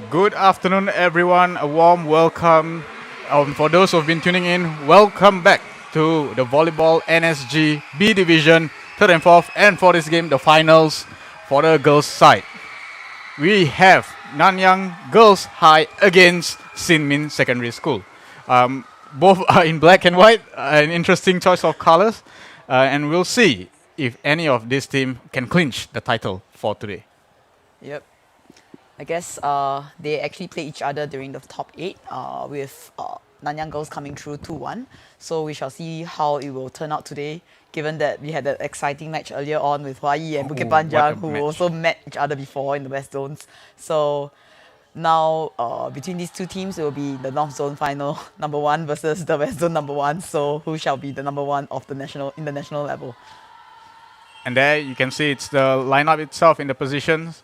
Good afternoon, everyone. A warm welcome. For those who have been tuning in, welcome back to the Volleyball NSG B Division, third and fourth, and for this game, the finals for the girls' side. We have Nanyang Girls High against Xinmin Secondary School. Both are in black and white, an interesting choice of colors, and we'll see if any of this team can clinch the title for today. Yep. I guess they actually play each other during the top 8 with Nanyang Girls coming through 2-1. So we shall see how it will turn out today, given that we had an exciting match earlier on with Hawaii and Bukit Panjang, who also met each other before in the West Zones. So now between these two teams, it will be the North Zone final number 1 versus the West Zone number 1. So who shall be the number 1 of the national level? And there you can see it's the lineup itself in the positions.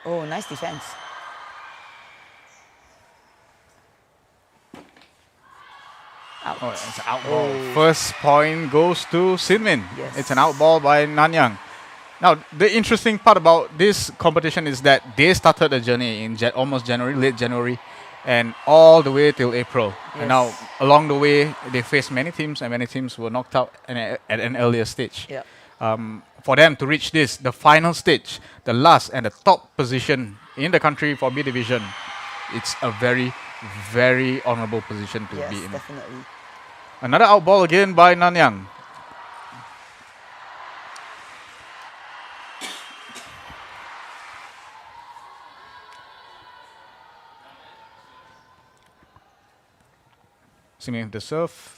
Oh, nice defense. Out. Oh, it's an out ball. First point goes to Xinmin. Yes. It's an out ball by Nanyang. Now, the interesting part about this competition is that they started the journey in almost January, late January, and all the way till April. Yes. And now, along the way, they faced many teams, and many teams were knocked out at an earlier stage. Yeah. For them to reach the final stage, the last and the top position in the country for B Division, it's a very, very honorable position to be in. Yes, definitely. Another out ball again by Nanyang. Xinmin the serve.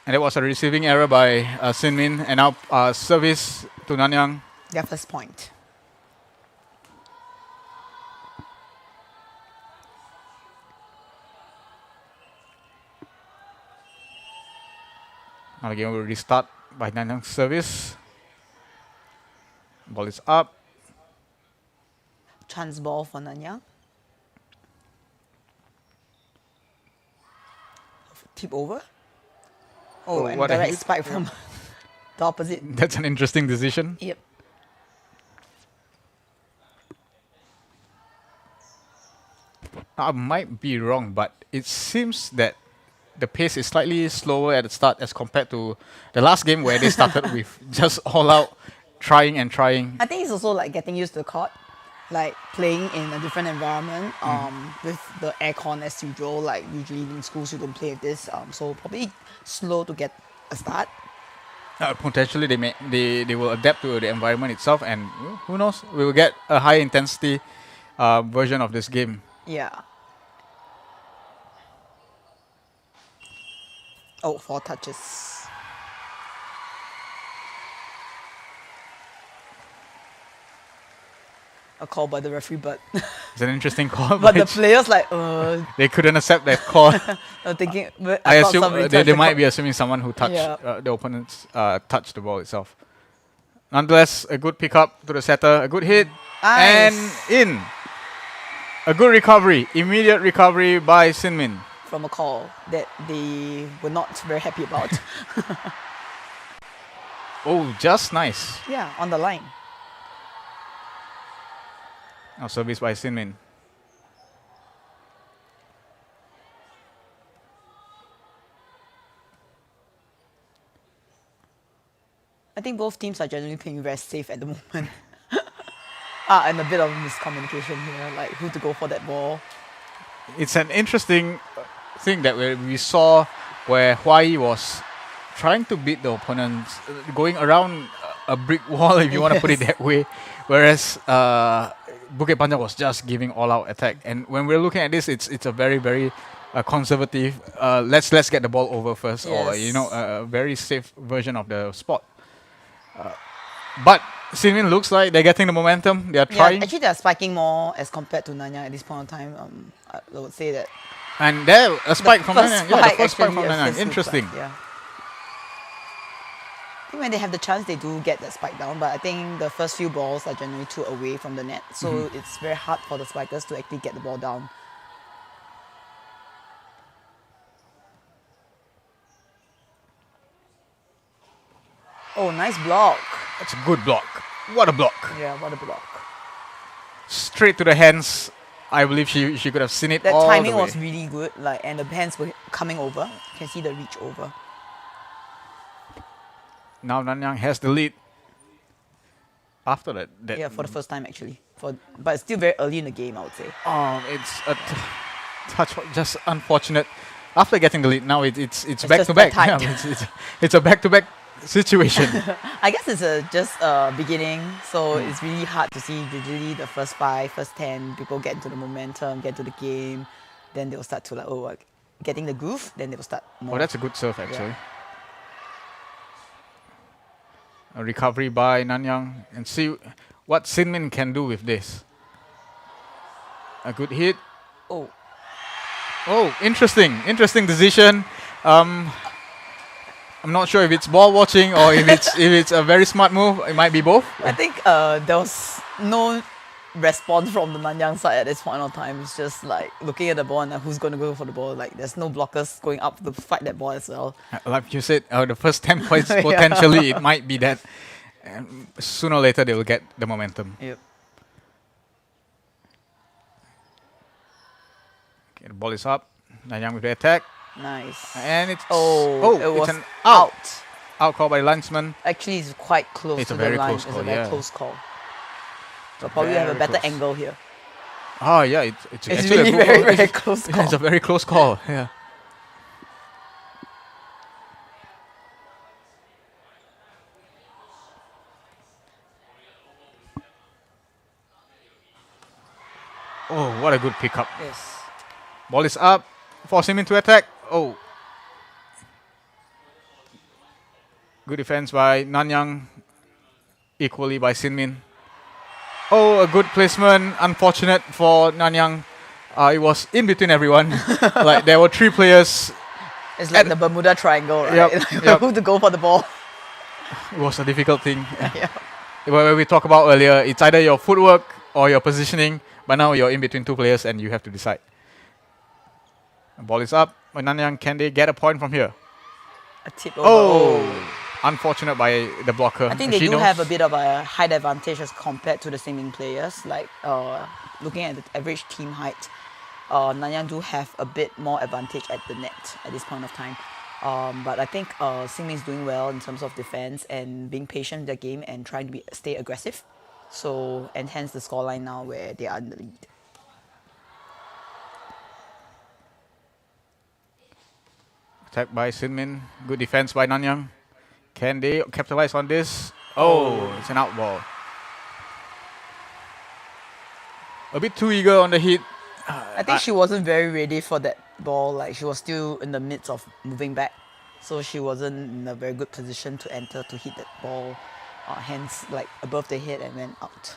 And it was a receiving error by Xinmin, and now service to Nanyang. Their first point. Now again, we'll restart by Nanyang's service. Ball is up. Chance ball for Nanyang. Tip over. Oh, and what a direct hit. spike from the opposite. That's an interesting decision. Yep. I might be wrong, but it seems that the pace is slightly slower at the start as compared to the last game where they started with just all out trying and trying. I think it's also like getting used to the court, like playing in a different environment with the aircon as usual. Like usually in schools you don't play with this, so probably slow to get a start. Potentially they will adapt to the environment itself, and who knows, we will get a high intensity version of this game. Yeah. Oh, 4 touches. A call by the referee, but It's an interesting call. but the players like they couldn't accept that call. I'm thinking. I thought assume somebody they touched the might court. be assuming someone who touched Yeah. the opponents touched the ball itself. Nonetheless, a good pickup to the setter, a good hit, and Nice. in. A good recovery, immediate recovery by Xinmin. From a call that they were not very happy about. Oh, just nice. Yeah, on the line. Now service by Xinmin. I think both teams are generally playing very safe at the moment. And a bit of miscommunication here, like who to go for that ball. It's an interesting thing that we saw where Huai was trying to beat the opponents, going around a brick wall, if you want to put it Yes. that way, whereas Bukit Panjang was just giving all-out attack. And when we're looking at this, it's a very, very conservative. Let's get the ball over first, or Yes. a very safe version of the spot. But Xinmin looks like they're getting the momentum. They're Yeah, trying, actually they're spiking more as compared to Nanyang at this point in time. I would say that and there a spike from first Nanyang. Yeah, the spike first spike actually, from yes, Nanyang. this looks Interesting. like, yeah. I think when they have the chance, they do get that spike down, but I think the first few balls are generally too away from the net, so it's very hard for the spikers to actually get the ball down. Oh, nice block. That's a good block. What a block! Yeah, what a block. Straight to the hands. I believe she could have seen it That all timing the way. was really good, like, and the hands were coming over. You can see the reach over. Now Nanyang has the lead. After that, Yeah, for the first time actually. But it's still very early in the game, I would say. it's a touch, just unfortunate. After getting the lead, now it's back just to back. tight. Yeah, it's a back to back situation. I guess it's just a beginning, so it's really hard to see. Usually the first 5, first 10, people get into the momentum, get into the game, then they'll start to getting the groove, then they'll start more. Oh, that's a good serve actually. A recovery by Nanyang, and see what Xinmin can do with this. A good hit. Oh, Oh, interesting decision. I'm not sure if it's ball watching or if it's a very smart move. It might be both. I think there was no response from the Nanyang side at this point of time. It's just like looking at the ball and who's going to go for the ball. Like there's no blockers going up to fight that ball as well. Like you said, the first 10 points Yeah. potentially it might be that. And sooner or later they will get the momentum. Yep. Okay, the ball is up. Nanyang with the attack, Nice. and it's it was it's an out. out. Out call by linesman. Actually, it's quite close It's to a the very line. close It's call, a very yeah. close call. So probably have a Very better close. angle here. Oh yeah, it's It's actually really a good very, call. very close Yeah, call. it's a very close call. Yeah. Oh, what a good pickup. Yes. Ball is up. Force him into attack. Oh. Good defense by Nanyang. Equally by Xinmin. Oh, a good placement. Unfortunate for Nanyang. It was in between everyone. Like there were 3 players. It's like the Bermuda Triangle, right? Yep, yep. Who to go for the ball? It was a difficult thing. Yeah. Where we talked about earlier, it's either your footwork or your positioning. But now you're in between 2 players and you have to decide. The ball is up. But Nanyang, can they get a point from here? A tip over. Oh, unfortunate by the blocker. I think they She do knows. have a bit of a height advantage as compared to the Xinmin players. Like looking at the average team height, Nanyang do have a bit more advantage at the net at this point of time. But I think Xinmin is doing well in terms of defense and being patient in their game and trying to stay aggressive. So, and hence the scoreline now where they are in the lead. Attack by Xinmin. Good defense by Nanyang. Can they capitalize on this? Oh, it's an out ball. A bit too eager on the hit. I think she wasn't very ready for that ball. Like she was still in the midst of moving back, so she wasn't in a very good position to enter to hit that ball. Hence, like above the head and went out.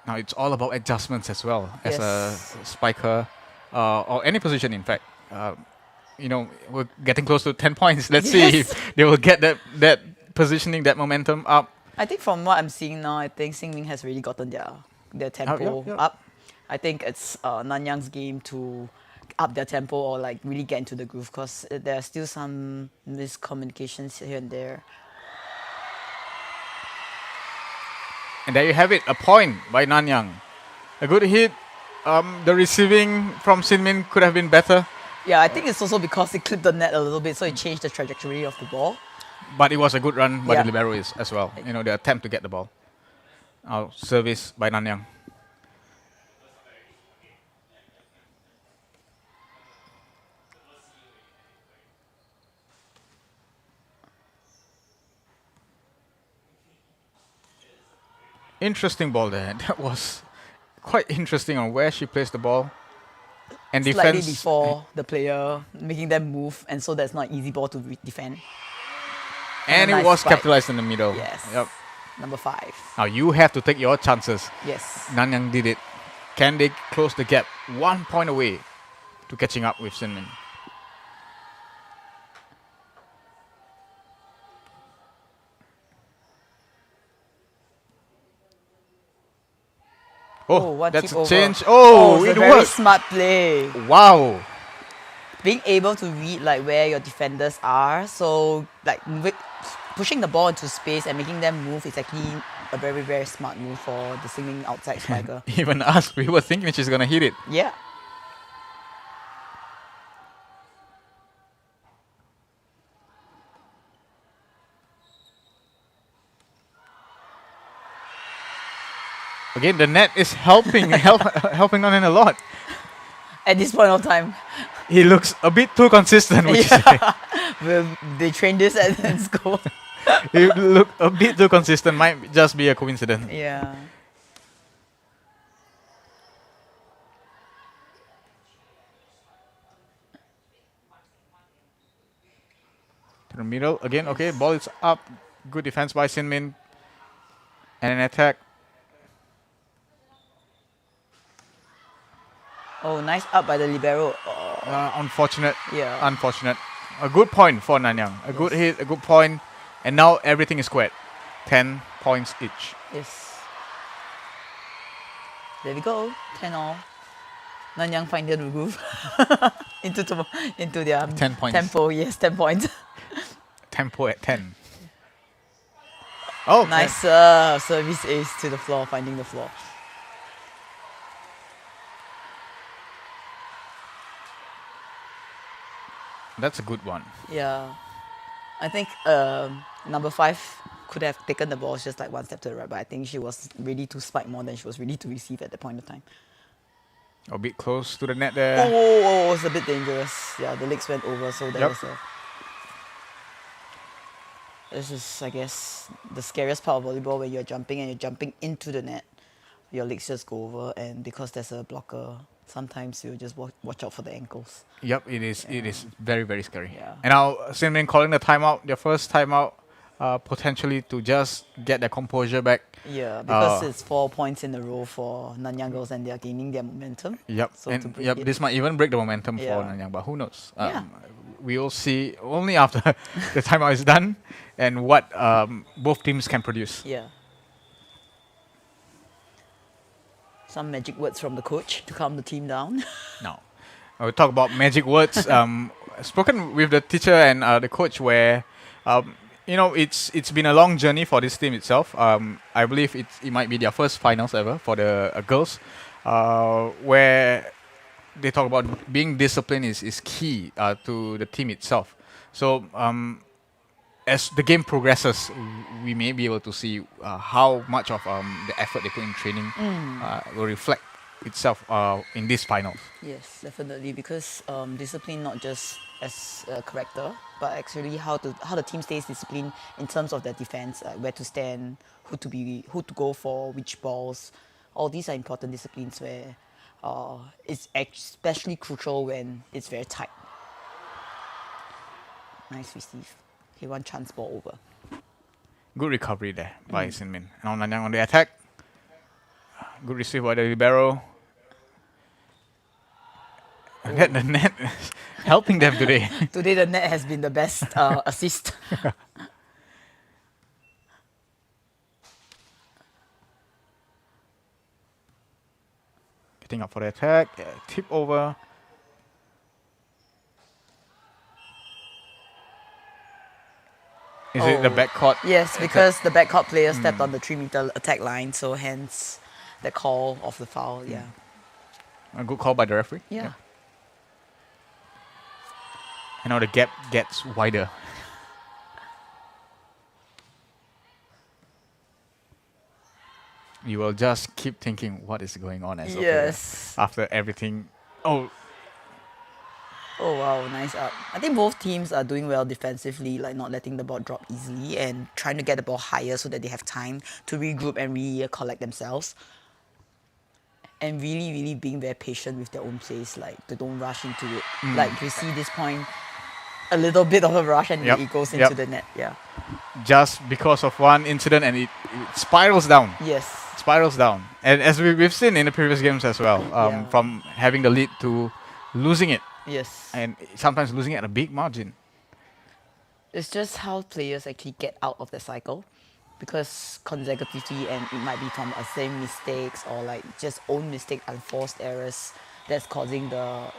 Now it's all about adjustments as well as a Yes. spiker or any position. In fact, we're getting close to 10 points. Let's see Yes. if they will get that positioning, that momentum up. I think from what I'm seeing now, I think Xinmin has really gotten their tempo yeah. up. I think it's Nanyang's game to up their tempo or like really get into the groove because there are still some miscommunications here and there. And there you have it, a point by Nanyang. A good hit. The receiving from Xinmin could have been better, Yeah, I think it's also because it clipped the net a little bit, so it changed the trajectory of the ball. but it was a good run by Yeah. the libero as well. The attempt to get the ball. Service by Nanyang. Interesting ball there. That was quite interesting on where she placed the ball. And Slightly defense. before the player, making them move, and so that's not easy ball to defend. And a it nice was spike. capitalized in the middle. Yes. Yep. Number 5. Now you have to take your chances. Yes. Nanyang did it. Can they close the gap 1 point away to catching up with Xinmin? Oh, one that's tip a over. change. Oh, it's it a very worked. smart play. Wow. Being able to read like where your defenders are, so like pushing the ball into space and making them move is actually a very, very smart move for the Xinmin outside striker. Even us, we were thinking she's gonna hit it. Yeah. Again, the net is helping helping Nanyang a lot. At this point of time, He looks a bit too consistent, would you say? they train this at school. He look a bit too consistent. Might just be a coincidence. Yeah. To the middle again. Okay, ball is up. Good defense by Xinmin. And an attack. Oh, nice up by the libero. Oh, Unfortunate. yeah. Unfortunate. A good point for Nanyang. A good hit, a good point. And now everything is squared. 10 points each. Yes. There we go. 10 all. Nanyang find the groove into their 10 points. tempo. Yes, 10 points. Tempo at 10. Oh, Nice service ace to the floor, finding the floor. That's a good one. Yeah. I think number 5 could have taken the ball just like one step to the right, but I think she was ready to spike more than she was ready to receive at the point of time. A bit close to the net there. Oh, it's a bit dangerous. Yeah, the legs went over, so there Yep. was a... This is, I guess, the scariest part of volleyball when you're jumping and you're jumping into the net. Your legs just go over, and because there's a blocker, sometimes you just watch out for the ankles. Yep, it is. It is very, very scary. Yeah. And now Xinmin calling the timeout, their first timeout, potentially to just get their composure back. Yeah, because it's 4 points in a row for Nanyang girls and they are gaining their momentum. Yep, So to and break yep, it- this might even break the momentum for Yeah. Nanyang, but who knows? Yeah. We will see only after the timeout is done and what both teams can produce. Yeah. Some magic words from the coach to calm the team down. Now, we'll talk about magic words. Spoken with the teacher and the coach, where it's been a long journey for this team itself. I believe it might be their first finals ever for the girls, where they talk about being disciplined is key to the team itself. So as the game progresses, we may be able to see how much of the effort they put in training will reflect itself in these finals. Yes, definitely, because discipline not just as a character, but actually how the team stays disciplined in terms of their defense, where to stand, who to go for, which balls. All these are important disciplines where it's especially crucial when it's very tight. Nice receive. Okay, one chance ball over. Good recovery there by Xinmin. Now Nanyang on the attack. Good receive by the libero. And that the net is helping them today. Today the net has been the best assist. Getting up for the attack. Tip over. Is it the Oh. backcourt? Yes, because the backcourt player stepped on the 3-meter attack line, so hence the call of the foul. Yeah. A good call by the referee. Yeah. And now the gap gets wider. You will just keep thinking, what is going on as a player Yes. after everything. Oh, Oh wow, nice up. I think both teams are doing well defensively, like not letting the ball drop easily and trying to get the ball higher so that they have time to regroup and recollect themselves. And really, really being very patient with their own plays, like they don't rush into it. Like we see this point, a little bit of a rush and Yep, it goes into yep. the net. Yeah. just because of one incident and it spirals down. Yes. Spirals down. And as we've seen in the previous games as well, Yeah. from having the lead to losing it, Yes. and sometimes losing it at a big margin. It's just how players actually get out of the cycle, because consecutively, and it might be from the same mistakes or like just own mistake, unforced errors, that's causing the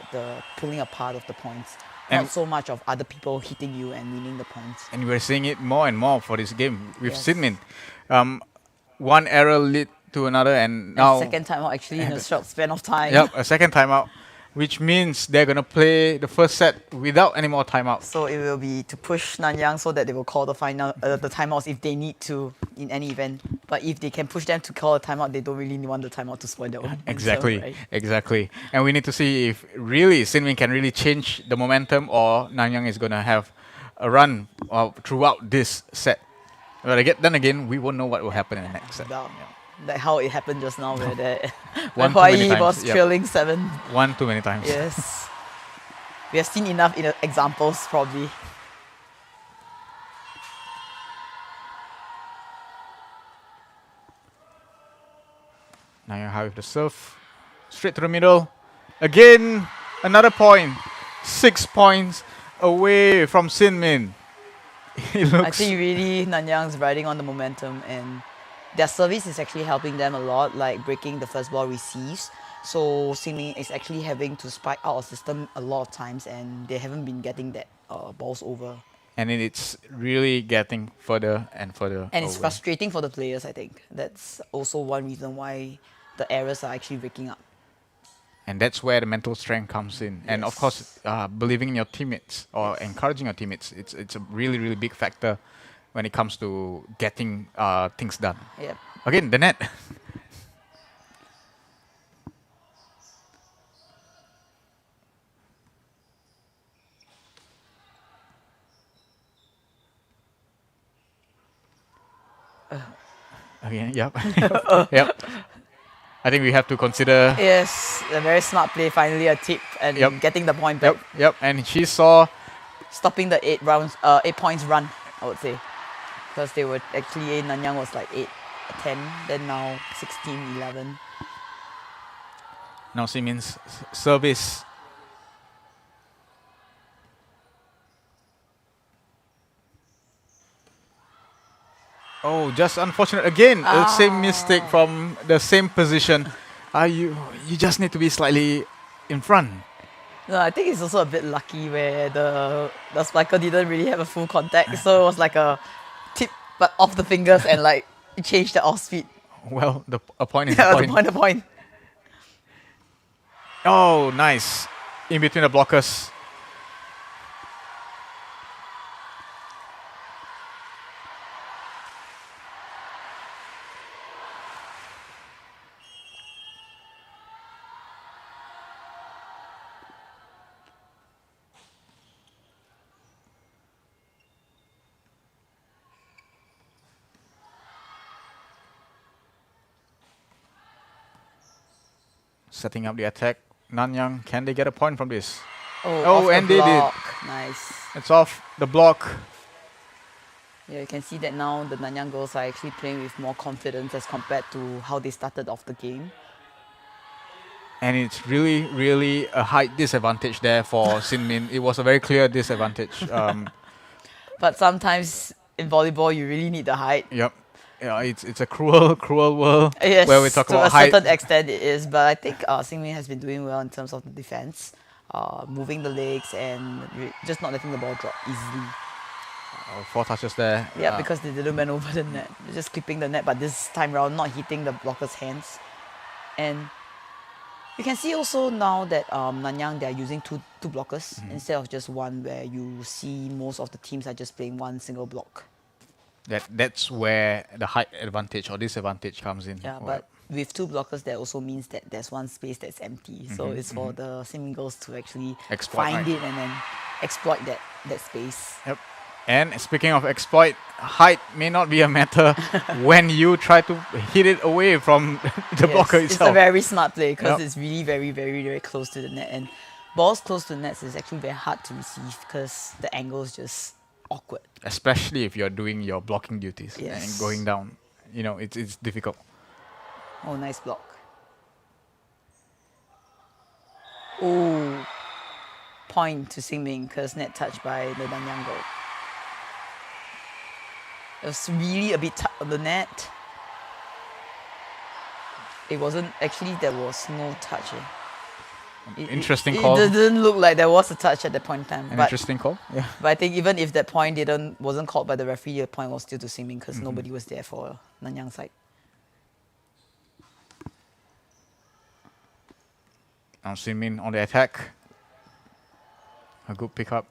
pulling apart of the points. And- Not so much of other people hitting you and winning the points. And we're seeing it more and more for this game with Yes. Xinmin. One error lead to another, and now And second time out actually in a short span of time. yep, a second timeout, which means they're gonna play the first set without any more timeouts. So it will be to push Nanyang so that they will call the timeouts if they need to in any event. But if they can push them to call a timeout, they don't really want the timeout to spoil their own. Exactly, themselves, right? exactly. And we need to see if really Xinmin can really change the momentum, or Nanyang is gonna have a run throughout this set. But then again, we won't know what will happen in the next set. Yeah. Like how it happened just now, where One too Hawaii many times, was yep. trailing 7. One too many times. Yes. We have seen enough examples, probably. Nanyang high with the serve. Straight to the middle. Again, another point. 6 points away from Xinmin. He I looks. think really Nanyang's riding on the momentum, and their service is actually helping them a lot, like breaking the first ball receives. So Xinmin is actually having to spike out of system a lot of times, and they haven't been getting that balls over. And then it's really getting further and further. And it's away. frustrating for the players, I think. That's also one reason why the errors are actually raking up. And that's where the mental strength comes in. And of course, believing in your teammates or encouraging your teammates, it's a really, really big factor when it comes to getting things done. Yep. Again, the net. Again, yep. Yep. I think we have to consider. Yes, a very smart play, finally a tip and Yep. getting the point back. Yep. And she saw. Stopping the 8 points run, I would say. Because they were actually, Nanyang was like 8-10, then now 16-11. Now Xinmin's service. Oh, just unfortunate again. The same mistake from the same position. You just need to be slightly in front. No, I think it's also a bit lucky where the spiker didn't really have a full contact, so it was like a tip but off the fingers and like it changed the off speed. Well, a point is Yeah, a point. the point. Oh, nice. In between the blockers. Setting up the attack. Nanyang, can they get a point from this? Oh, and they did. Nice. It's off the block. Yeah, you can see that now the Nanyang girls are actually playing with more confidence as compared to how they started off the game. And it's really, really a height disadvantage there for Xinmin. It was a very clear disadvantage. But sometimes in volleyball, you really need the height. Yep. Yeah, it's a cruel, cruel world Yes, where we talk to about a height. certain extent it is. But I think Xinmin has been doing well in terms of the defense, moving the legs and just not letting the ball drop easily. 4 touches there. Yeah, because they didn't bend over the net. They're just clipping the net, but this time around not hitting the blocker's hands. And you can see also now that Nanyang, they're using two blockers instead of just one, where you see most of the teams are just playing one single block. That's where the height advantage or disadvantage comes in. Yeah, Well, but with two blockers, that also means that there's one space that's empty. So it's for the Xinmin girls to actually Exploit, find right. it and then exploit that space. Yep. And speaking of exploit, height may not be a matter when you try to hit it away from the blocker It's itself. a very smart play because Yep. it's really very, very, very close to the net. And balls close to the nets is actually very hard to receive because the angle is just awkward. Especially if you're doing your blocking duties and Yes. going down. You know, it's difficult. Oh, nice block. Oh, point to Xinmin because net touched by the Nanyang goal. It was really a bit tight on the net. It wasn't, actually there was no touch. Interesting call. It didn't look like there was a touch at that point in time. An But, interesting call. Yeah. but I think even if that point wasn't called by the referee, the point was still to Xinmin because nobody was there for Nanyang side. Now Xinmin on the attack. A good pickup.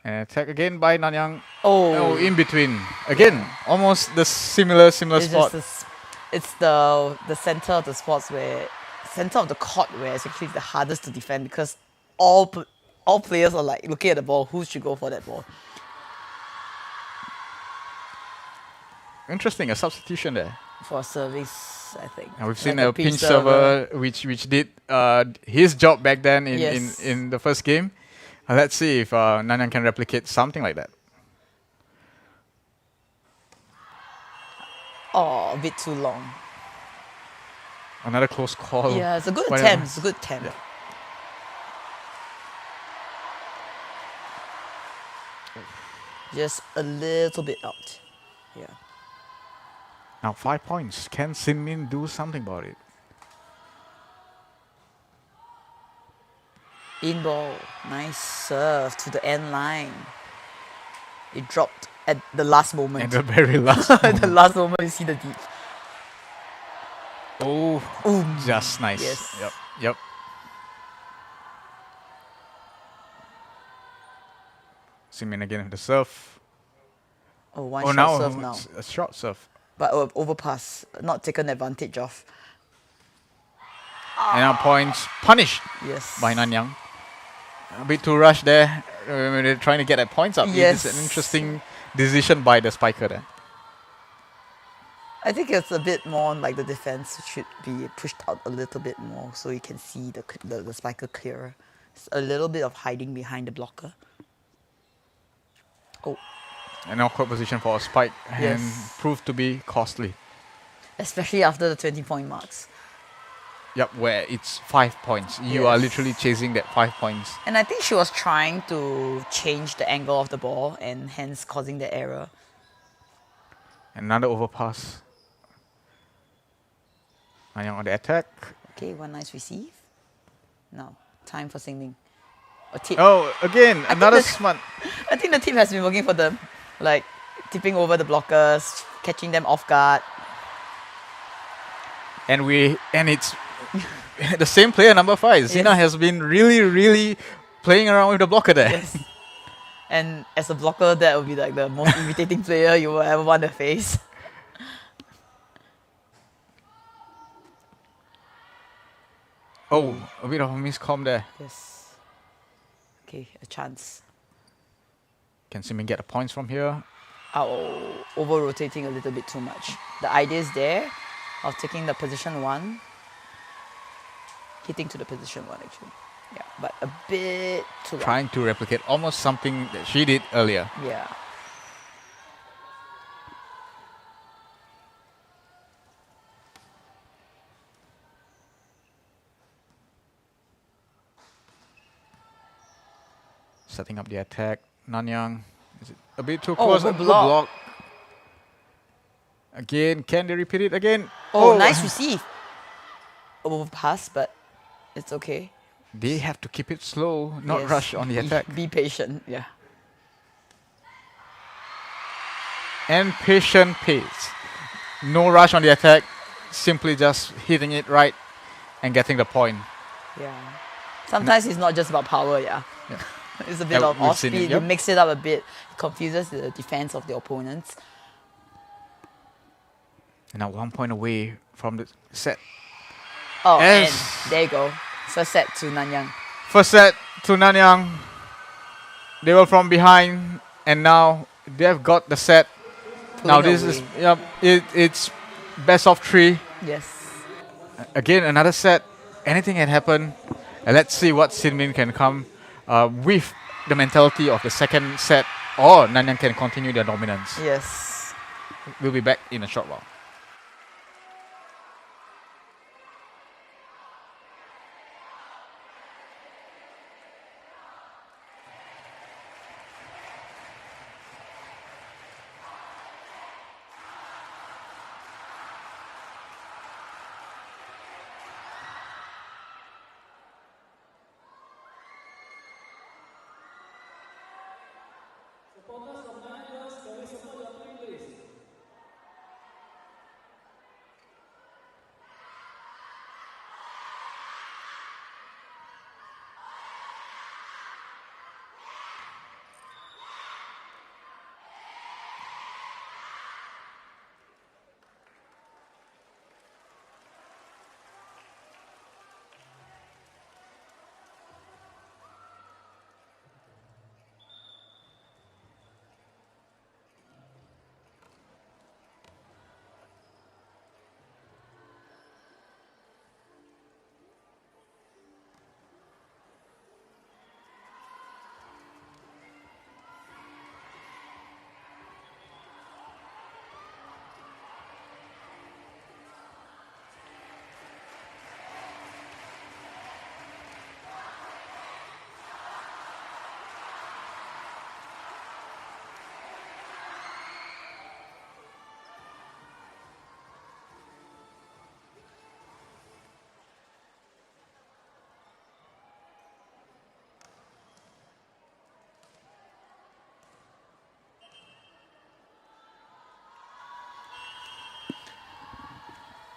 And attack again by Nanyang. Oh, in between. Again, almost the similar It's spot. just it's the center of the spots where center of the court where it's actually the hardest to defend because all players are like looking at the ball, who should go for that ball. Interesting, a substitution there. For service, I think. And we've seen Like a pinch server which did his job back then Yes. in the first game. Let's see if Nanyang can replicate something like that. Oh, a bit too long. Another close call. Yeah, it's a good Whatever. attempt. It's a good attempt. Yeah. Just a little bit out. Yeah. Now 5 points. Can Xinmin do something about it? In ball. Nice serve to the end line. It dropped at the last moment. And the very last. At the last moment, you see the deep. Oh, Ooh. just nice. Yes. Yep. Xinmin again with the serve. Oh, one Oh, shot now serve now. it's a short serve. But overpass, not taken advantage of. And now points punished Yes. by Nanyang. A bit too rushed there. When they're trying to get their points up. Yes. It's an interesting decision by the spiker there. I think it's a bit more like the defense should be pushed out a little bit more so you can see the spiker clearer. It's a little bit of hiding behind the blocker. Oh, An awkward position for a spike and Yes. proved to be costly. especially after the 20-point marks. Yep, where it's 5 points. You are Yes. literally chasing that 5 points. And I think she was trying to change the angle of the ball and hence causing the error. Another overpass. Nanyang on the attack. Okay, one nice receive. Now, time for Xinmin. A tip. Oh, again, another that- smart. I think the team has been working for them, like tipping over the blockers, catching them off guard. And it's the same player, number 5. Zina Yes. has been really playing around with the blocker there. Yes. And as a blocker, that would be like the most irritating player you will ever want to face. Oh, a bit of a miscom there. Yes. Okay, a chance. Can Xinmin get the points from here? Oh, over rotating a little bit too much. The idea is there of taking the position 1, hitting to the position 1 actually. Yeah, but a bit too long. Trying to replicate almost something that she did earlier. Yeah. Setting up the attack. Nanyang. Is it a bit too Oh, close? good Good block. Again, can they repeat it again? Oh, nice receive. Overpass, but it's okay. They have to keep it slow, not Yes, rush on the attack. Be patient, yeah. And patient pace. No rush on the attack. Simply just hitting it right and getting the point. Yeah. Sometimes it's not just about power, yeah. Yeah. It's a bit Yeah, of we've off seen it, speed. yep. You mix it up a bit, it confuses the defense of the opponents. And now 1 point away from the set. Oh, Yes. and there you go. First set to Nanyang. First set to Nanyang. They were from behind, and now they have got the set. Now Pulling this is away. it's best of 3. Yes. Again, another set. Anything can happen. And let's see what Xinmin can come with the mentality of the second set, or Nanyang can continue their dominance. Yes. We'll be back in a short while.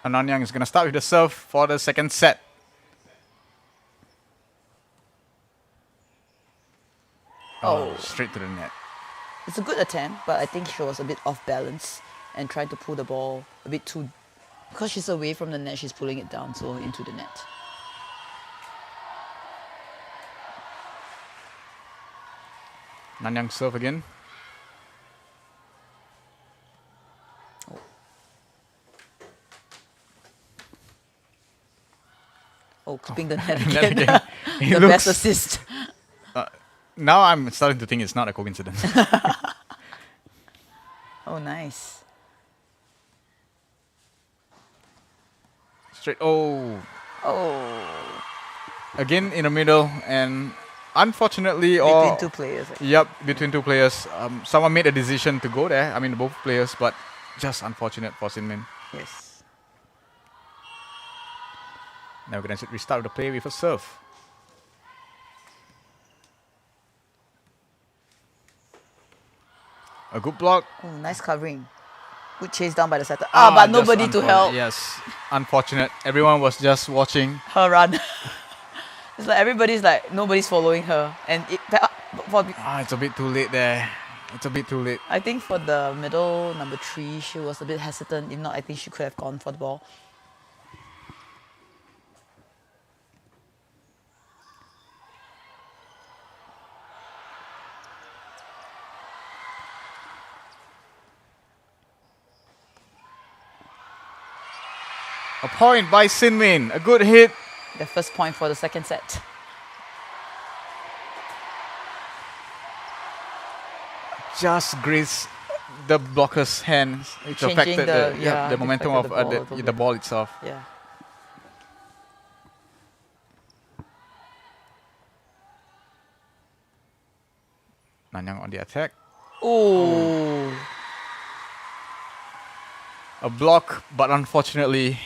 And Nanyang is going to start with the serve for the second set. Oh. Straight to the net. It's a good attempt, but I think she was a bit off balance and tried to pull the ball a bit too. Because she's away from the net, she's pulling it down, so into the net. Nanyang serve again. Oh, keeping the net Net again. again. It The looks- best assist. Now I'm starting to think it's not a coincidence. Oh, nice. Straight. Oh. Oh, Again in the middle, and unfortunately, between two players. Yep, between two players. Someone made a decision to go there. I mean, both players, but just unfortunate for Xinmin. Yes. Now we're going to restart the play with a serve. A good block. Oh, nice covering. Good chase down by the setter. But just nobody to help Yes, unfortunate. Everyone was just watching. her run. It's like everybody's like, nobody's following her. And It's a bit too late there. It's a bit too late. I think for the middle, number 3, she was a bit hesitant. If not, I think she could have gone for the ball. A point by Xinmin. A good hit. The first point for the second set. Just grazed the blocker's hands, which Changing affected the the momentum of affected the ball a little the bit. ball itself. Yeah. Nanyang on the attack. Oh. A block, but unfortunately,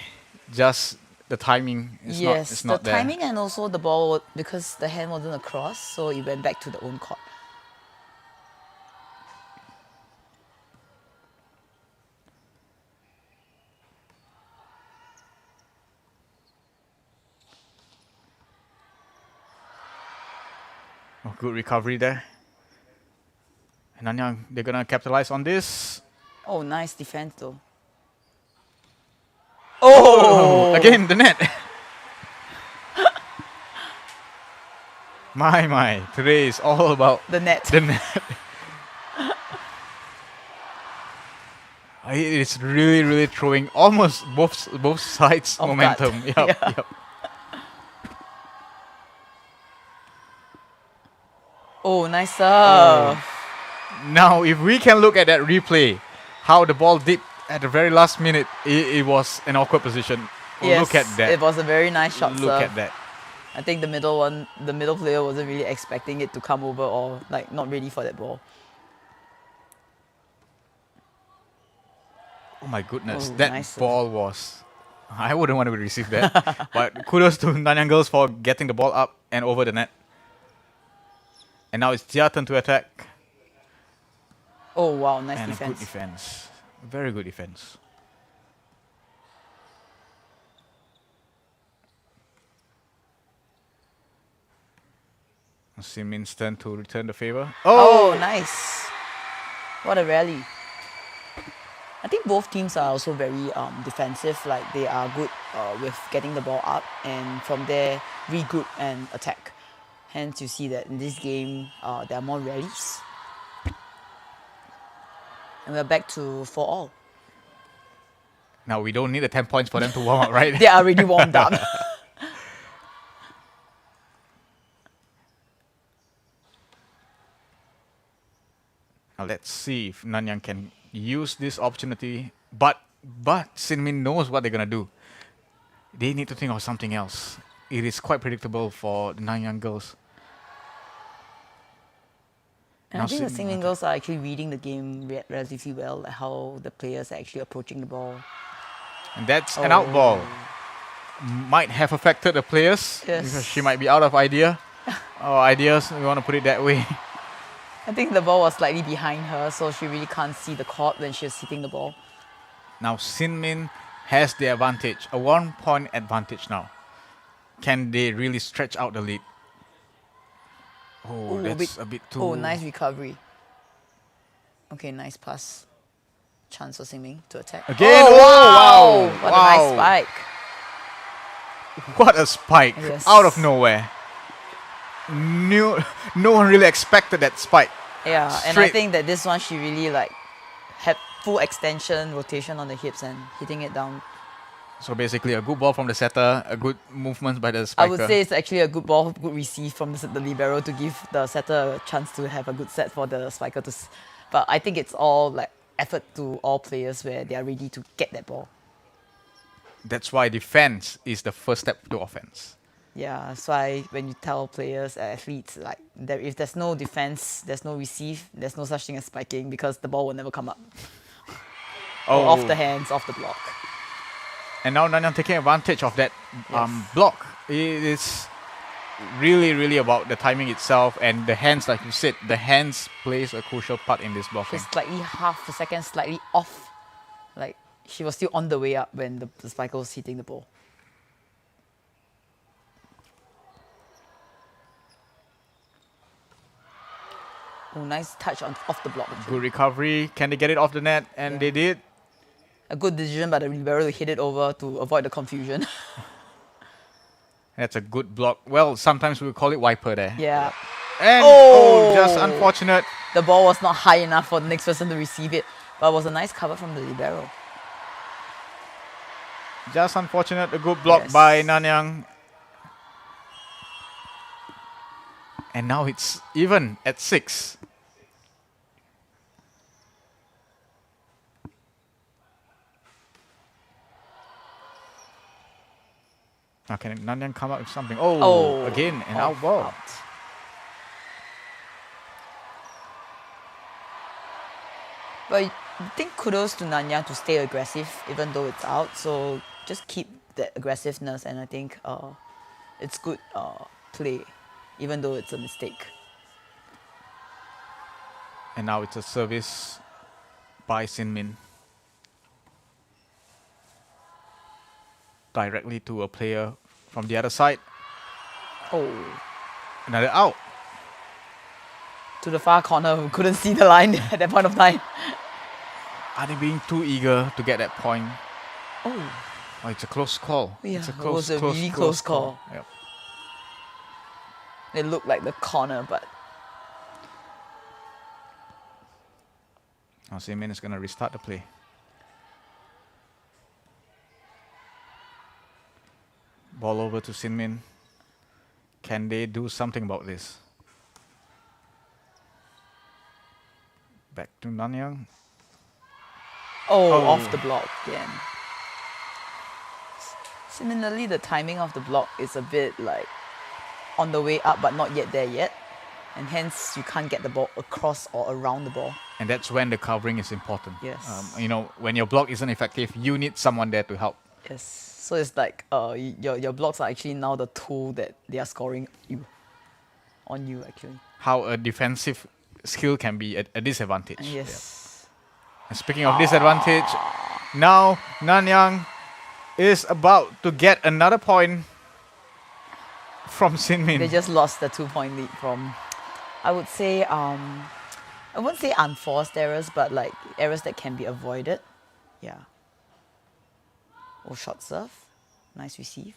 just the timing is Yes, it's not the there. timing and also the ball, because the hand wasn't across, so it went back to the own court. Oh, good recovery there. And Nanyang, they're gonna capitalize on this. Oh, nice defense though. Oh! Again, the net. My. Today is all about The net. the net. It is really throwing almost both sides Of momentum. guard. Yep, Yeah. yep. Oh, nice serve. Now, if we can look at that replay, how the ball dipped at the very last minute, it was an awkward position. Yes, Look at that. it was a very nice shot Look serve. at that. I think the middle player wasn't really expecting it to come over or like not ready for that ball. Oh my goodness, Oh, that nice serve. ball was... I wouldn't want to receive that. But kudos to Nanyang girls for getting the ball up and over the net. And now it's their turn to attack. Oh wow, nice And a good defense. defense. Very good defense. Xinmin's turn to return the favor. Oh, nice. What a rally. I think both teams are also very defensive. Like they are good with getting the ball up and from there regroup and attack. Hence, you see that in this game there are more rallies. And we're back to 4-all. Now we don't need the 10 points for them to warm up, right? They are already warmed up. Now let's see if Nanyang can use this opportunity. But Xinmin knows what they're gonna do. They need to think of something else. It is quite predictable for the Nanyang girls. And Now I think the Xinmin Xinmin girls are actually reading the game relatively well, like how the players are actually approaching the ball. And that's an out ball. Might have affected the players because Yes. she might be out of idea. Or ideas, we want to put it that way. I think the ball was slightly behind her, so she really can't see the court when she was hitting the ball. Now Xinmin has the advantage, a 1-point advantage now. Can they really stretch out the lead? Oh, Ooh, that's a bit too... Oh, nice recovery. Okay, nice pass. Chance for Xinmin to attack. Again, oh, wow! What Wow. a nice spike. What a spike Yes. out of nowhere. No one really expected that spike. Yeah, and I Straight. think that this one she really like had full extension, rotation on the hips and hitting it down. So basically a good ball from the setter, a good movement by the spiker. I would say it's actually a good ball, good receive from the libero to give the setter a chance to have a good set for the spiker to. But I think it's all like effort to all players where they are ready to get that ball. That's why defense is the first step to offense. Yeah, that's why when you tell players, athletes, like if there's no defense, there's no receive, there's no such thing as spiking because the ball will never come up. Or off the hands, off the block. And now Nanyang taking advantage of that Yes. block. It is really about the timing itself and the hands, like you said, the hands plays a crucial part in this blocking. She's slightly half a second, slightly off. Like she was still on the way up when the spiker was hitting the ball. Oh, nice touch off the block. actually. Good recovery. Can they get it off the net? And Yeah. they did. A good decision by the libero to hit it over to avoid the confusion. That's a good block. Well, sometimes we call it wiper there. Yeah. And Oh! just unfortunate. The ball was not high enough for the next person to receive it, but it was a nice cover from the libero. Just unfortunate. A good block Yes. by Nanyang. And now it's even at 6. Now can Nanyang come up with something? Oh, again, an out ball. Out. But I think kudos to Nanyang to stay aggressive even though it's out. So just keep that aggressiveness and I think it's good play even though it's a mistake. And now it's a service by Xinmin. Directly to a player from the other side. Oh, Another out. to the far corner. We couldn't see the line at that point of time. Are they being too eager to get that point? Oh, Oh, it's a close call. Yeah, it's a it close, was a really close call. Yep. It looked like the corner, but Now Xinmin is going to restart the play. Ball over to Xinmin. Can they do something about this? Back to Nanyang. off the block again. Similarly, the timing of the block is a bit like on the way up, but not yet there yet. And hence, you can't get the ball across or around the ball. And that's when the covering is important. Yes. When your block isn't effective, you need someone there to help. Yes. So it's like your blocks are actually now the tool that they are scoring on you actually. How a defensive skill can be a disadvantage. Yes. Yeah. And speaking of disadvantage, now Nanyang is about to get another point from Xinmin. They just lost the 2-point lead from, I would say, I wouldn't say unforced errors, but like errors that can be avoided. Yeah. Oh, short serve. Nice receive.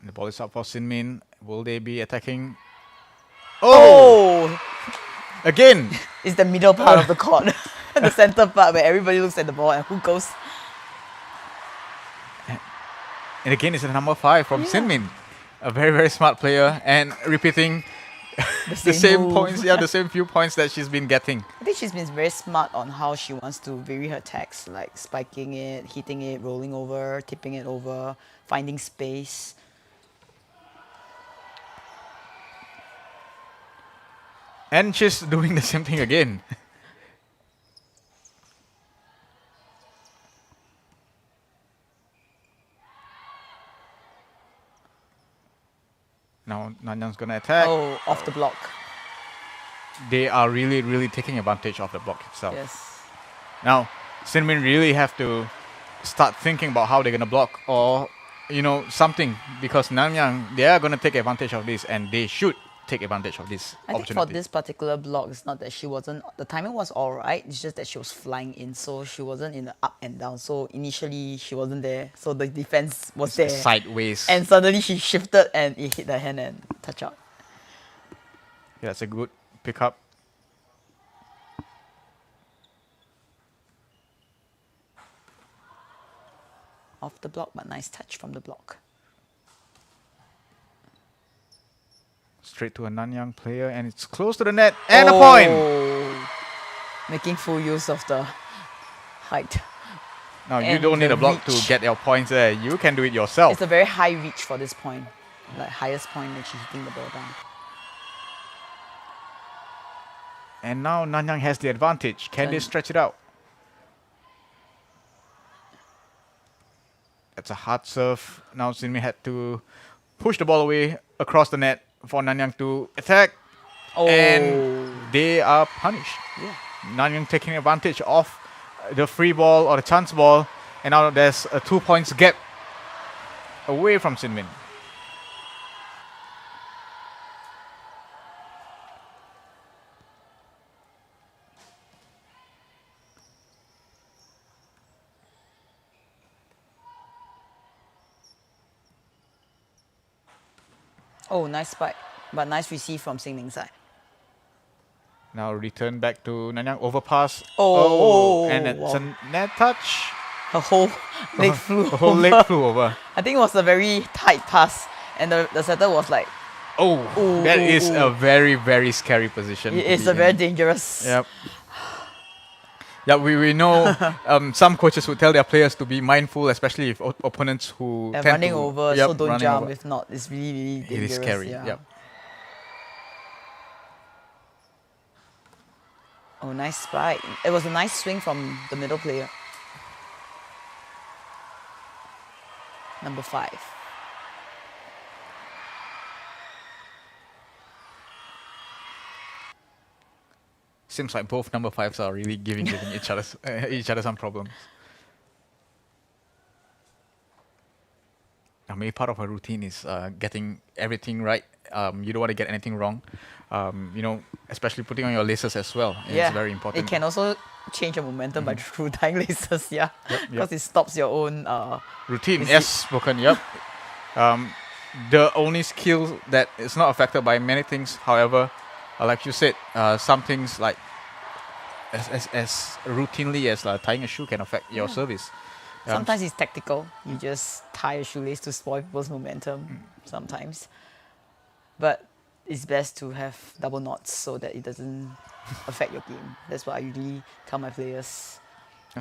The ball is up for Xinmin. Will they be attacking? Oh! Again! It's the middle part of the court. The center part where everybody looks at the ball and who goes. And again, it's a number 5 from Xinmin. A very, very smart player and repeating the same points, the same few points that she's been getting. I think she's been very smart on how she wants to vary her attacks, like spiking it, hitting it, rolling over, tipping it over, finding space. And she's doing the same thing again. Now Nanyang's gonna attack. Oh, off the block. They are really, really taking advantage of the block itself. Yes. Now, Xinmin really have to start thinking about how they're gonna block or, something, because Nanyang, they are gonna take advantage of this and they should take advantage of this I think opportunity. for this particular block, it's not that she wasn't, the timing was alright, it's just that she was flying in, so she wasn't in the up and down. So initially, she wasn't there, so the defense was there. Sideways. And suddenly she shifted and it hit her hand and touch out. Yeah, that's a good pickup. Off the block, but nice touch from the block. Straight to a Nanyang player, and it's close to the net, and a point! Making full use of the height. Now, you And don't need the a block reach. to get your points there. You can do it yourself. It's a very high reach for this point. Like highest point that she's hitting the ball down. And now Nanyang has the advantage. Can they stretch it out? That's a hard serve. Now Xinmin had to push the ball away across the net for Nanyang to attack. And they are punished. Yeah. Nanyang taking advantage of the free ball or the chance ball. And now there's a 2 points gap away from Xinmin. Oh, nice spike. But nice receive from Xinmin side. Now return back to Nanyang, overpass. And it's a net touch. Her whole leg flew The whole over. leg flew over. I think it was a very tight pass. And the setter was like, That is a very, very scary position. it's a very dangerous. Yep. Yeah, we know some coaches would tell their players to be mindful, especially if opponents who They're tend running to, over, yep, so don't running jump. over. If not, it's really, really It dangerous. is scary. Yeah. Yep. Oh, nice spike. It was a nice swing from the middle player. Number 5. Seems like both number 5s are really giving each other some problems. Now, maybe part of her routine is getting everything right You don't want to get anything wrong. Especially putting on your laces as well. It's very important. It can also change your momentum by through tying laces, Yep. because it stops your own Routine, is yes, it- spoken, yep. The only skill that is not affected by many things, however, like you said, some things like as routinely as tying a shoe can affect your service. Sometimes it's tactical. You just tie a shoelace to spoil people's momentum sometimes. But it's best to have double knots so that it doesn't affect your game. That's what I usually tell my players.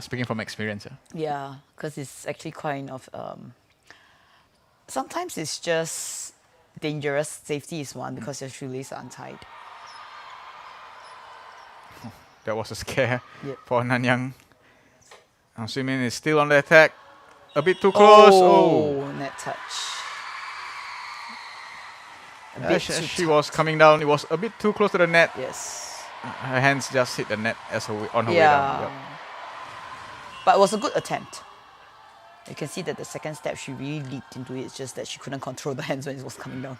Speaking from experience, Yeah, because it's actually kind of... sometimes it's just dangerous. Safety is one because your shoelace are untied. that was a scare Yep. for Nanyang. Xinmin is still on the attack. A bit too close. Oh. Net touch. A bit As too she tight. was coming down, it was a bit too close to the net. Yes. Her hands just hit the net on her way down. Yep. But it was a good attempt. You can see that the second step she really leaped into it. It's just that she couldn't control the hands when it was coming down.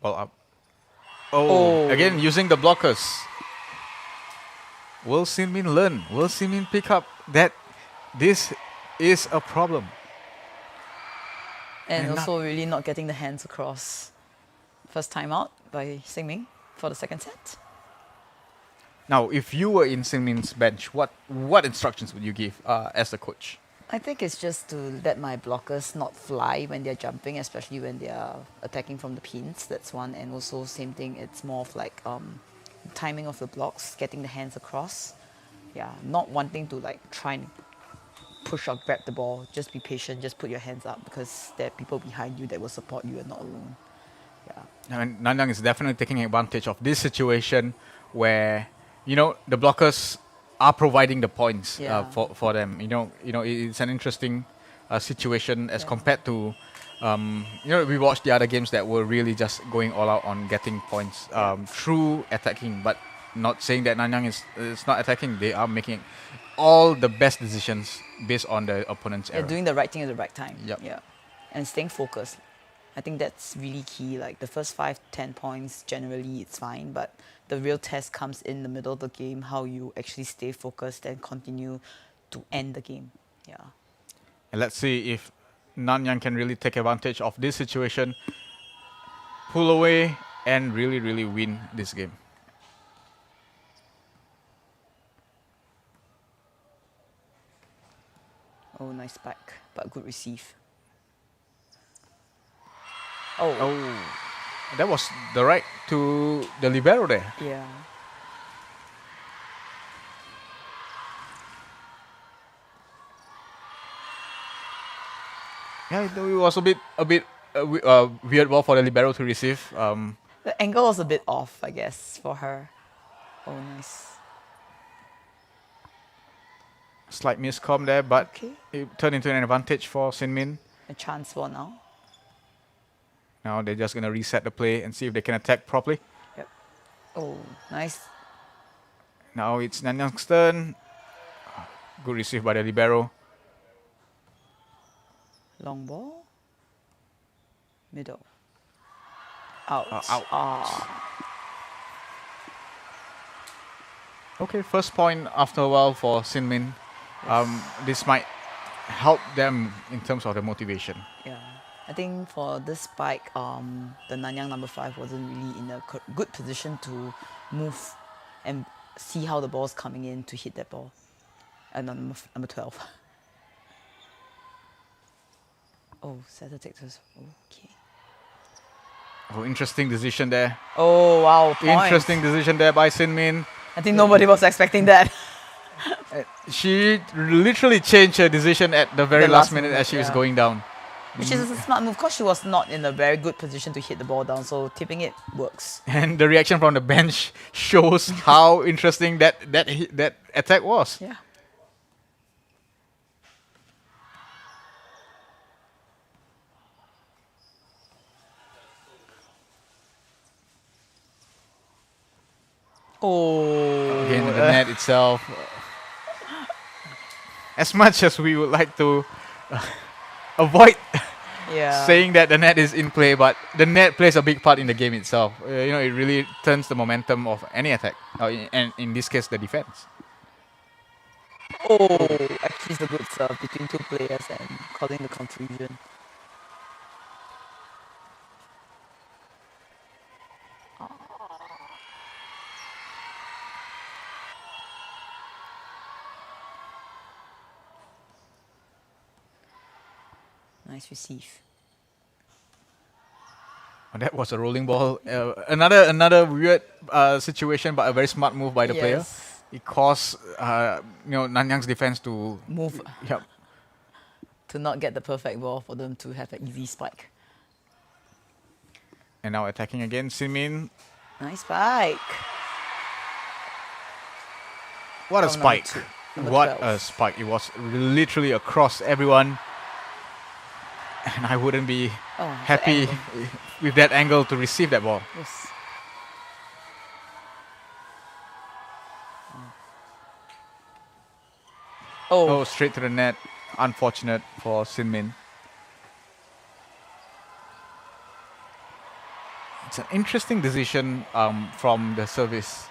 Ball up. Oh, again using the blockers. Will Xinmin learn? Will Xinmin pick up that this is a problem? And And also really not getting the hands across. First time out by Xinmin for the second set. Now, if you were in Xinmin's bench, what instructions would you give as a coach? I think it's just to let my blockers not fly when they're jumping, especially when they're attacking from the pins. That's one. And also same thing, it's more of like timing of the blocks, getting the hands across. Yeah, not wanting to like try and push or grab the ball. Just be patient, just put your hands up because there are people behind you that will support you and not alone. Yeah. I mean, Nanyang is definitely taking advantage of this situation where, the blockers are providing the points Yeah. for them. It's an interesting situation as Yeah. compared to, we watched the other games that were really just going all out on getting points through attacking, but not saying that Nanyang is not attacking. They are making all the best decisions based on the opponent's They're error. doing the right thing at the right time. Yep. Yeah. And staying focused. I think that's really key. Like the first 5-10 points, generally it's fine, but the real test comes in the middle of the game, how you actually stay focused and continue to end the game. Yeah. And let's see if Nanyang can really take advantage of this situation, pull away, and really, really win this game. Oh, nice spike, but good receive. Oh, Oh, that was the right to the libero there. yeah. Yeah, it was a bit weird ball for the libero to receive. The angle was a bit off, I guess, for her. Oh, nice. Slight miscom there, but Okay. it turned into an advantage for Xinmin. A chance for now. Now they're just gonna reset the play and see if they can attack properly. Yep. Oh, nice. Now it's Nanyang's turn. Good receive by the libero. Long ball. Middle. Out. Out. Ah. Okay, first point after a while for Xinmin. This might help them in terms of the motivation. Yeah. I think for this spike, the Nanyang number 5 wasn't really in a good position to move and see how the ball's coming in to hit that ball. And number 12. Oh, Seta takes us. Okay. Oh, interesting decision there. Oh, wow. Point. Interesting decision there by Xinmin. I think nobody was expecting that. She literally changed her decision at the very The last last minute minute, as she was yeah. going down. Which is a smart move because she was not in a very good position to hit the ball down. So tipping it works. And the reaction from the bench shows how interesting that attack was. Yeah. Oh. Again, the net itself. as much as we would like to avoid Yeah. saying that the net is in play, but the net plays a big part in the game itself. It really turns the momentum of any attack, and in this case, the defense. Oh, actually, it's a good serve between two players and causing the confusion. Nice receive. That was a rolling ball. Another weird situation, but a very smart move by the player. Yes. It caused Nanyang's defense to Move Yep. to not get the perfect ball for them to have an easy spike. And now attacking again, Xinmin. Nice spike. What a Oh, number spike! two, number What 12. a spike! It was literally across everyone, and I wouldn't be Oh, the happy angle. with that angle to receive that ball. Yes. Oh, straight to the net. Unfortunate for Xinmin. It's an interesting decision from the service.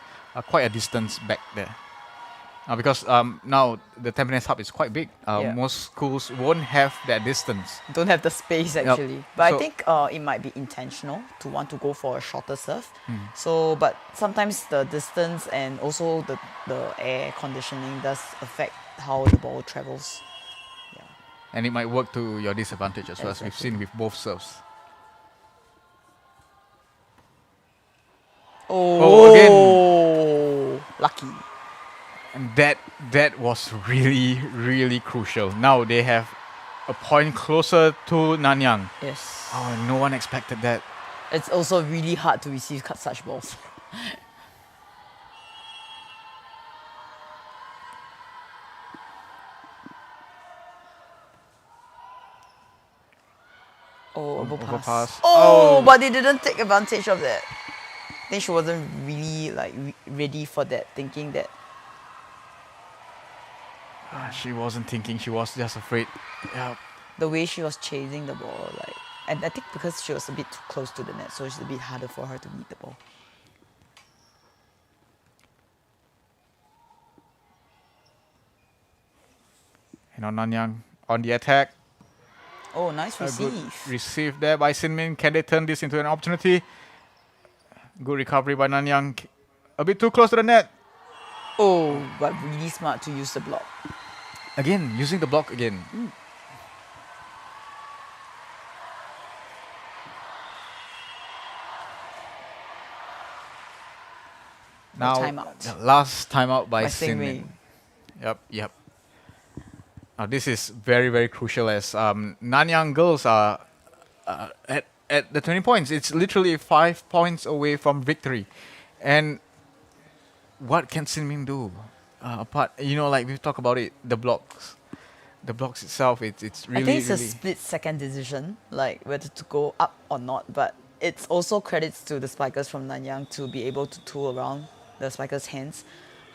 Quite a distance back there. Because now the Tampines hub is quite big. Yeah. Most schools won't have that distance. Don't have the space actually. But I So- think it might be intentional to want to go for a shorter serve. Hmm. So, but sometimes the distance and also the air conditioning does affect how the ball travels. Yeah. And it might work to your disadvantage as well, as we've Exactly. seen with both serves. Oh, lucky. And that was really, really crucial. Now they have a point closer to Nanyang. Yes. Oh, no one expected that. It's also really hard to receive such balls. Oh, overpass. Overpass. Oh, Oh. but they didn't take advantage of that. I think she wasn't really like ready for that, thinking that. She wasn't thinking, she was just afraid. Yeah. The way she was chasing the ball, like, and I think because she was a bit too close to the net, so it's a bit harder for her to meet the ball. Nanyang on the attack. Oh, nice A good receive. receive there by Xinmin. Can they turn this into an opportunity? Good recovery by Nanyang. A bit too close to the net. Oh, but really smart to use the block. Again, using the block again. Now, timeout. the last timeout by By Xinmin. Xinmin. Yep. Now this is very, very crucial as Nanyang girls are at the 20 points. It's literally 5 points away from victory. And what can Xinmin do? Apart, like we've talked about it, the blocks. The blocks itself, it's really, I think it's really... a split-second decision, like whether to go up or not. But it's also credits to the spikers from Nanyang to be able to tool around the spikers' hands,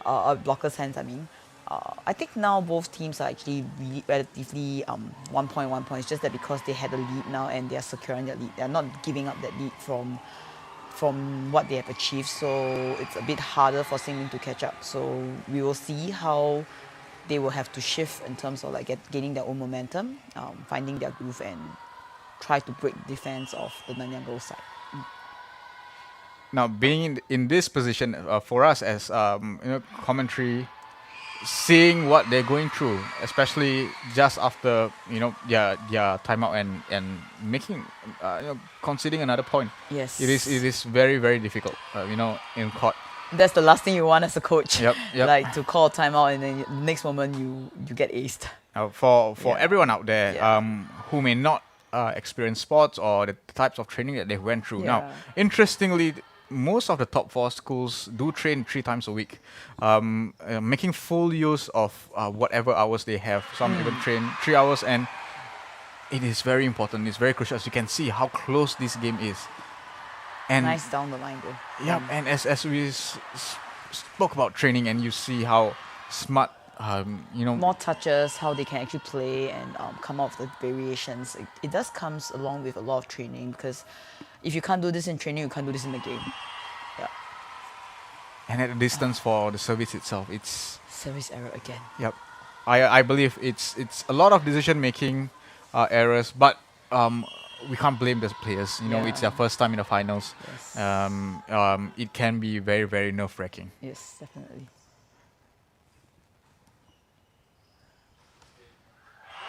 blockers' hands. I mean, I think now both teams are actually really relatively 1 point, 1 point. It's just that because they had a lead now and they are securing their lead, they're not giving up that lead from what they have achieved. So it's a bit harder for Xinmin to catch up. So we will see how they will have to shift in terms of like gaining their own momentum, finding their groove, and try to break defense of the Nanyang girls side. Now, being in this position for us as commentary, seeing what they're going through, especially just after their timeout and making conceding another point. Yes, It is very, very difficult. In court. That's the last thing you want as a coach. Yep. Like to call a timeout and then the next moment you get aced. For Yeah. everyone out there Yeah. who may not experience sports or the types of training that they went through. Now, Yeah. interestingly, most of the top 4 schools do train 3 times a week, making full use of whatever hours they have. Some even train 3 hours, and it is very important. It's very crucial. As you can see how close this game is. And Nice down the line though. yeah, and as we spoke about training, and you see how smart more touches, how they can actually play and come up with the variations. It does comes along with a lot of training, because if you can't do this in training, you can't do this in the game. Yeah. And at a distance for the service itself, it's Service error again. yep. I believe it's a lot of decision making errors, but we can't blame the players. It's their Yeah. first time in the finals. Yes. It can be very, very nerve wracking. Yes, definitely.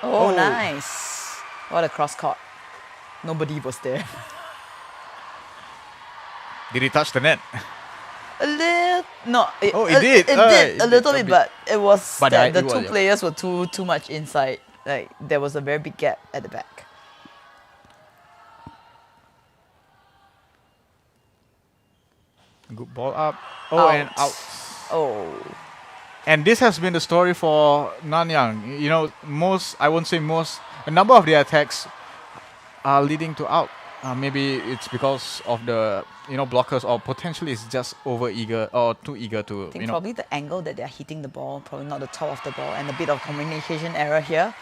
Oh, Oh. nice. What a cross court. Nobody was there. Did he touch the net? A little, no. It did. It did It a little did a bit, bit. but it was But that the it was, two yeah. players were too much inside. Like there was a very big gap at the back. Good ball up. Oh, and Out. out. Oh, And this has been the story for Nanyang. A number of their attacks are leading to out. Maybe it's because of the blockers, or potentially it's just over eager or too eager to I think probably the angle that they're hitting the ball, probably not the top of the ball, and a bit of communication error here.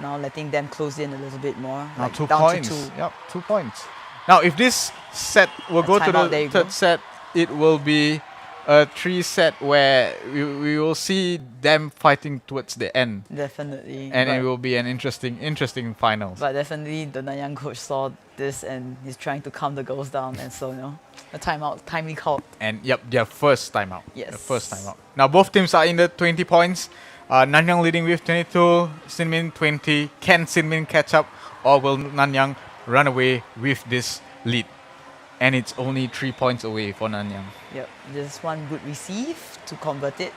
Now letting them close in a little bit more. Now like 2 down points. to 2. Yep, 2 points. Now if this set will go to timeout, there the you third go. set, it will be a 3 set where we will see them fighting towards the end, Definitely. and but, it will be an interesting finals. but definitely the Nanyang coach saw this and he's trying to calm the girls down, and so a timeout, timely called. And yep, their first timeout. Yes. The first timeout. Now both teams are in the 20 points. Nanyang leading with 22, Xinmin 20. Can Xinmin catch up, or will Nanyang run away with this lead? And it's only 3 points away for Nanyang. Yep, just one good receive to convert it,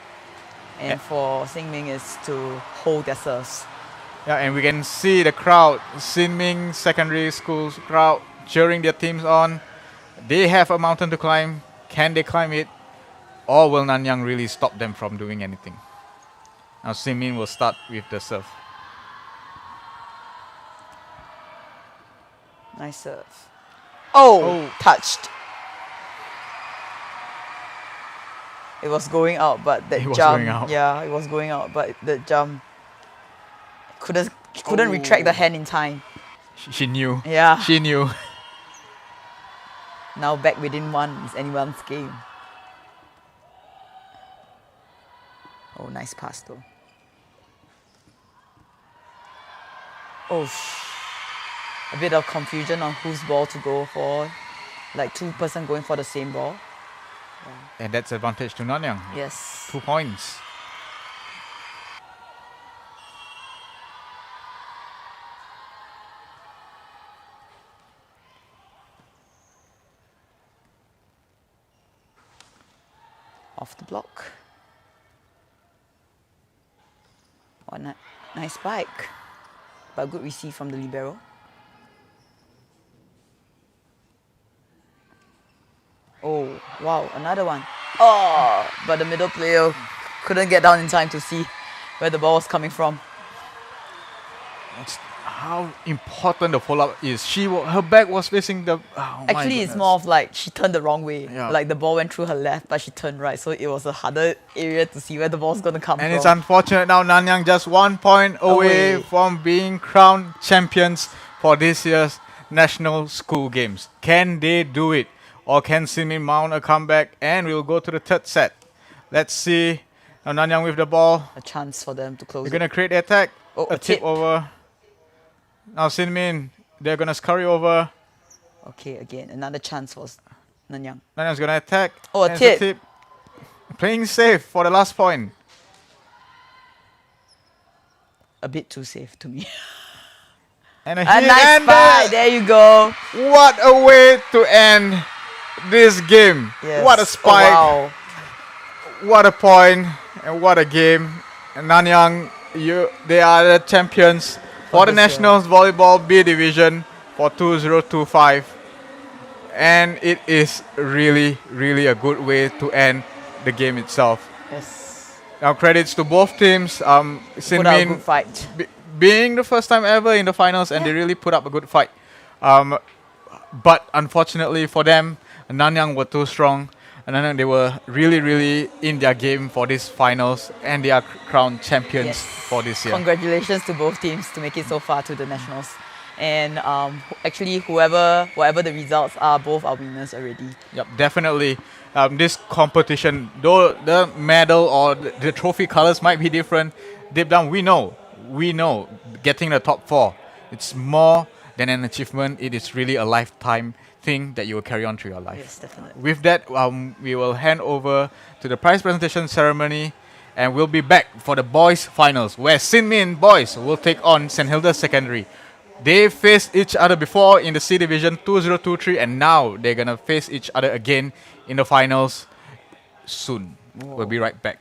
and Yeah. for Xinmin is to hold their serves. Yeah, and we can see the crowd, Xinmin Secondary School's crowd, cheering their teams on. They have a mountain to climb. Can they climb it? Or will Nanyang really stop them from doing anything? Now Xinmin will start with the serve. Nice serve. Oh, Oh. touched. It was going out, but that It was jump. going out. Yeah, it was going out, but the jump couldn't retract the Oh. hand in time. She knew. Yeah. She knew. Now back within one is anyone's game. Oh, nice pass though. Oh, a bit of confusion on whose ball to go for. Like 2 person going for the same ball. And that's advantage to Nanyang. Yes. 2 points. Off the block. Oh, nice spike. But good receive from the libero. Oh, wow, another one. Oh, but the middle player couldn't get down in time to see where the ball was coming from. That's how important the follow-up is. Her back was facing the... Oh my Actually, it's goodness. more of like she turned the wrong way. Yeah. Like the ball went through her left, but she turned right. So it was a harder area to see where the ball's going to come And from. it's unfortunate now Nanyang just 1 point away Away. from being crowned champions for this year's National School Games. Can they do it? Or can Xinmin mount a comeback? And we'll go to the third set. Let's see. Now Nanyang with the ball. A chance for them to close They're it. going to create the attack. Oh, a a tip tip. over. Now Xinmin, they're going to scurry over. Okay, again, another chance for Nanyang. Nanyang's going to attack. Oh, a And it's tip. Playing safe for the last point. A bit too safe to me. And a A hit. nice And spy. There you go. what a way to end this game. Yes. What a spike. Oh, wow. What a point. And what a game. And Nanyang, they are the champions for the this year. Nationals Volleyball B Division for 2025. And it is really, really a good way to end the game itself. Yes. Now credits to both teams. Put out a Xinmin good fight. being the first time ever in the finals, and they really put up a good fight. But unfortunately for them, Nanyang were too strong. And then they were really in their game for this finals, and they are crowned champions Yes. for this year. Congratulations to both teams to make it so far to the nationals. And actually, whatever the results are, both are winners already. Yep, definitely. This competition, though the medal or the trophy colors might be different, deep down we know getting the top 4, it's more than an achievement. It is really a lifetime thing that you will carry on through your life. Yes, definitely. With that, we will hand over to the prize presentation ceremony, and we'll be back for the boys finals, where Xinmin boys will take on St. Hilda's Secondary. They faced each other before in the C Division 2023, and now they're gonna face each other again in the finals soon. We'll be right back.